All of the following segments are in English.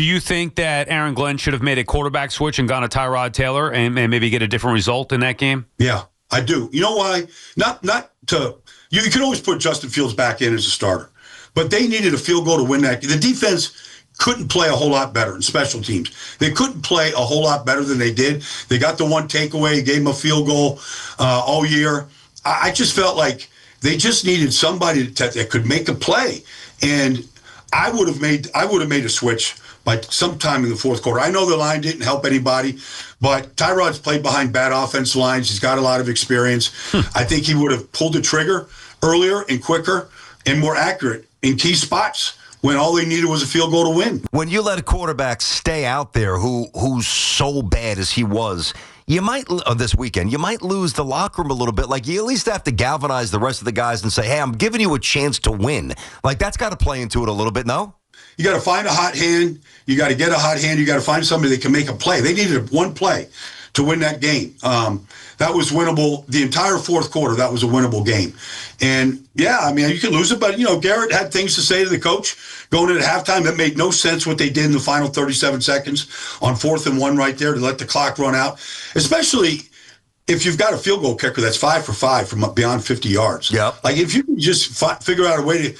Do you think that Aaron Glenn should have made a quarterback switch and gone to Tyrod Taylor and maybe get a different result in that game? Yeah, I do. You know why? Not to you can always put Justin Fields back in as a starter, but they needed a field goal to win that. The defense couldn't play a whole lot better in special teams. They couldn't play a whole lot better than they did. They got the one takeaway, gave them a field goal all year. I just felt like they just needed somebody that could make a play, and I would have made a switch by sometime in the fourth quarter. I know the line didn't help anybody, but Tyrod's played behind bad offensive lines. He's got a lot of experience. I think he would have pulled the trigger earlier and quicker and more accurate in key spots when all they needed was a field goal to win. When you let a quarterback stay out there who's so bad as he was, you might, this weekend, you might lose the locker room a little bit. Like, you at least have to galvanize the rest of the guys and say, hey, I'm giving you a chance to win. Like, that's got to play into it a little bit, no? You got to find a hot hand. You got to get a hot hand. You got to find somebody that can make a play. They needed one play to win that game. That was winnable. The entire fourth quarter, that was a winnable game. And, yeah, I mean, you could lose it, but, Garrett had things to say to the coach going into halftime. That made no sense what they did in the final 37 seconds on 4th and 1 right there to let the clock run out, especially if you've got a field goal kicker that's 5 for 5 from beyond 50 yards. Yeah. Like, if you can just figure out a way to,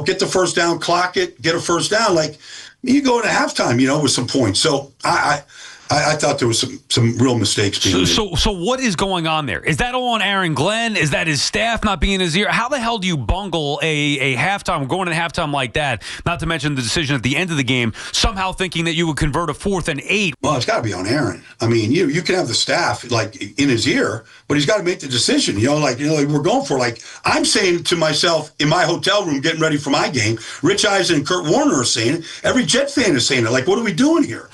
get the first down, clock it, get a first down, like, you go into halftime, with some points. So I thought there was some real mistakes being made. So what is going on there? Is that all on Aaron Glenn? Is that his staff not being in his ear? How the hell do you bungle a halftime, going into halftime like that, not to mention the decision at the end of the game, somehow thinking that you would convert a 4th and 8? Well, it's got to be on Aaron. I mean, you can have the staff, like, in his ear, but he's got to make the decision, like we're going for. Like, I'm saying to myself in my hotel room getting ready for my game, Rich Eisen and Kurt Warner are saying it. Every Jet fan is saying it. Like, what are we doing here?